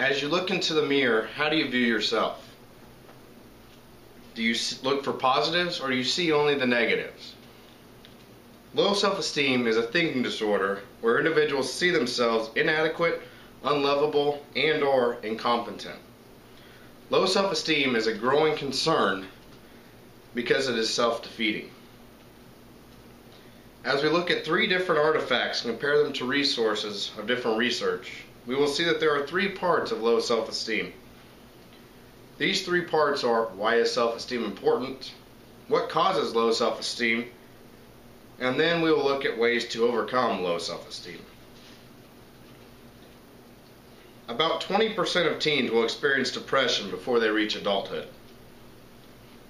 As you look into the mirror, how do you view yourself? Do you look for positives, or do you see only the negatives? Low self-esteem is a thinking disorder where individuals see themselves inadequate, unlovable, and/or incompetent. Low self-esteem is a growing concern because it is self-defeating. As we look at 3 different artifacts and compare them to resources of different research, we will see that there are 3 parts of low self-esteem. These 3 parts are: why is self-esteem important, what causes low self-esteem, and then we will look at ways to overcome low self-esteem. About 20% of teens will experience depression before they reach adulthood.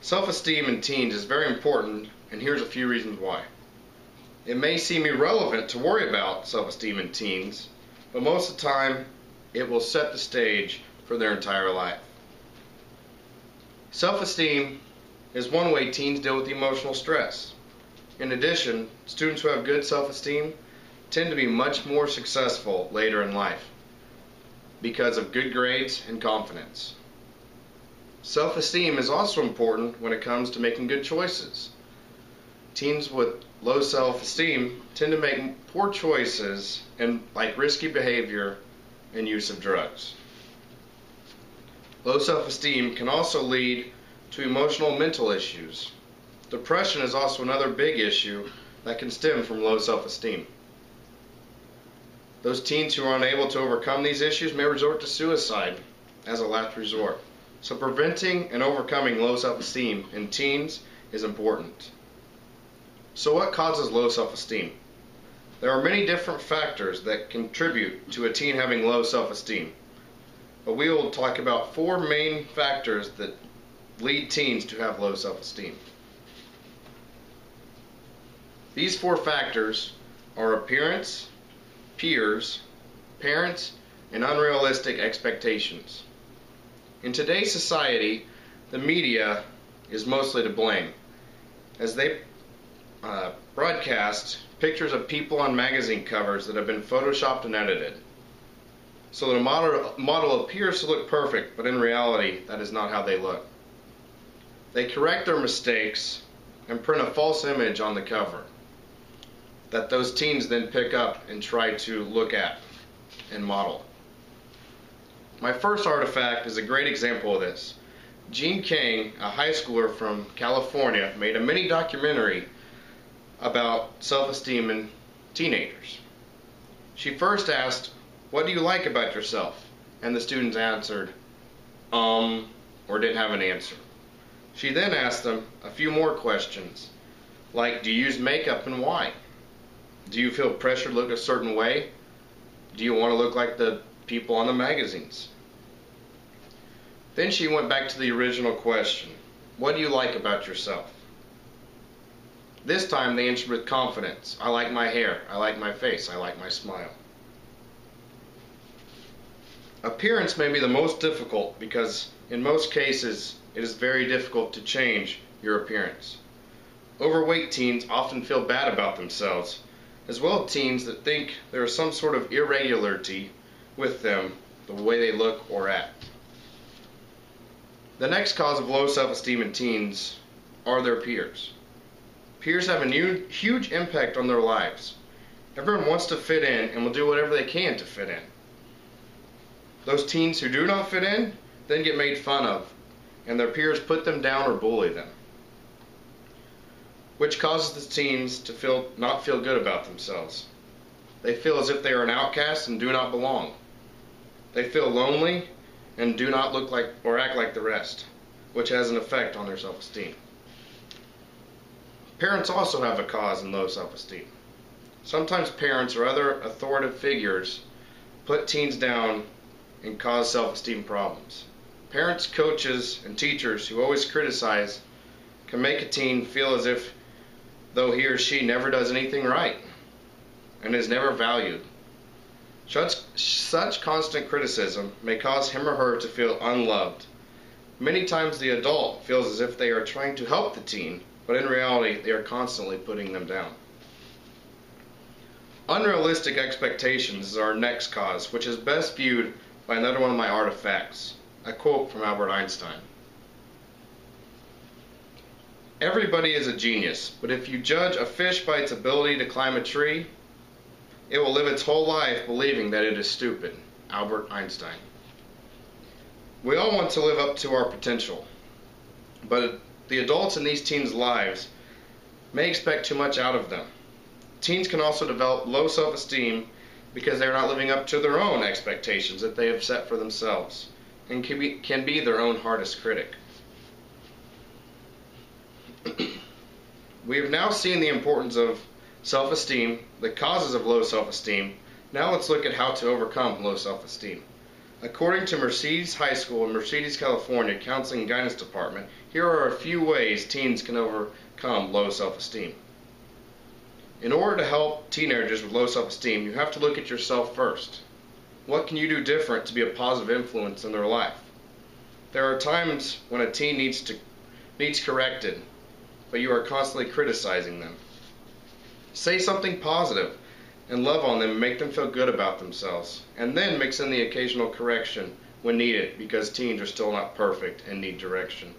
Self-esteem in teens is very important, and here's a few reasons why. It may seem irrelevant to worry about self-esteem in teens, but most of the time it will set the stage for their entire life. Self-esteem is one way teens deal with emotional stress. In addition, students who have good self-esteem tend to be much more successful later in life because of good grades and confidence. Self-esteem is also important when it comes to making good choices. Teens with low self-esteem tend to make poor choices and like risky behavior and use of drugs. Low self-esteem can also lead to emotional and mental issues. Depression is also another big issue that can stem from low self-esteem. Those teens who are unable to overcome these issues may resort to suicide as a last resort. So preventing and overcoming low self-esteem in teens is important. So what causes low self-esteem? There are many different factors that contribute to a teen having low self-esteem, but we will talk about 4 main factors that lead teens to have low self-esteem. These 4 factors are appearance, peers, parents, and unrealistic expectations. In today's society, the media is mostly to blame, as they broadcast pictures of people on magazine covers that have been photoshopped and edited. So the model appears to look perfect, but in reality, that is not how they look. They correct their mistakes and print a false image on the cover that those teens then pick up and try to look at and model. My first artifact is a great example of this. Jean King, a high schooler from California, made a mini documentary about self-esteem in teenagers. She first asked, "What do you like about yourself?" And the students answered, or didn't have an answer. She then asked them a few more questions, like, do you use makeup and why? Do you feel pressure to look a certain way? Do you want to look like the people on the magazines? Then she went back to the original question, what do you like about yourself? This time they answered with confidence, I like my hair, I like my face, I like my smile. Appearance may be the most difficult because in most cases it is very difficult to change your appearance. Overweight teens often feel bad about themselves, as well as teens that think there is some sort of irregularity with them, the way they look or act. The next cause of low self-esteem in teens are their peers. Peers have a huge impact on their lives. Everyone wants to fit in and will do whatever they can to fit in. Those teens who do not fit in then get made fun of, and their peers put them down or bully them, which causes the teens to not feel good about themselves. They feel as if they are an outcast and do not belong. They feel lonely and do not look like or act like the rest, which has an effect on their self-esteem. Parents also have a cause in low self-esteem. Sometimes parents or other authoritative figures put teens down and cause self-esteem problems. Parents, coaches, and teachers who always criticize can make a teen feel as if though he or she never does anything right and is never valued. Such constant criticism may cause him or her to feel unloved. Many times the adult feels as if they are trying to help the teen, but in reality they are constantly putting them down. Unrealistic expectations is our next cause, which is best viewed by another one of my artifacts, a quote from Albert Einstein. Everybody is a genius, but if you judge a fish by its ability to climb a tree, it will live its whole life believing that it is stupid. Albert Einstein. We all want to live up to our potential, but the adults in these teens' lives may expect too much out of them. Teens can also develop low self-esteem because they are not living up to their own expectations that they have set for themselves, and can be their own hardest critic. We have now seen the importance of self-esteem, the causes of low self-esteem. Now let's look at how to overcome low self-esteem. According to Mercedes High School in Mercedes, California, Counseling and Guidance Department, here are a few ways teens can overcome low self-esteem. In order to help teenagers with low self-esteem, you have to look at yourself first. What can you do different to be a positive influence in their life? There are times when a teen needs corrected, but you are constantly criticizing them. Say something positive and love on them and make them feel good about themselves, and then mix in the occasional correction when needed, because teens are still not perfect and need direction.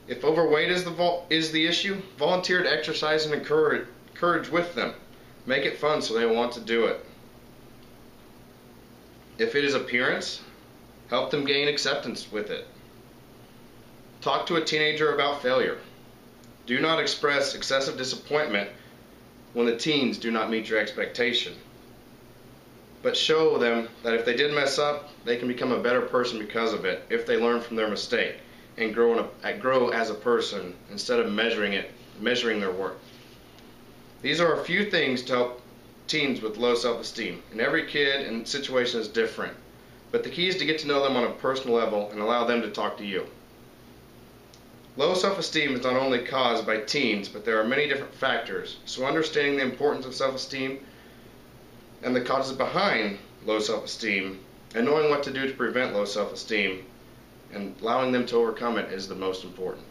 If overweight is the issue, volunteer to exercise and encourage with them. Make it fun so they want to do it. If it is appearance, help them gain acceptance with it. Talk to a teenager about failure. Do not express excessive disappointment when the teens do not meet your expectation, but show them that if they did mess up, they can become a better person because of it if they learn from their mistake and grow as a person instead of measuring their worth. These are a few things to help teens with low self-esteem, and every kid and situation is different, but the key is to get to know them on a personal level and allow them to talk to you. Low self-esteem is not only caused by teens, but there are many different factors, so understanding the importance of self-esteem and the causes behind low self-esteem, and knowing what to do to prevent low self-esteem and allowing them to overcome it is the most important.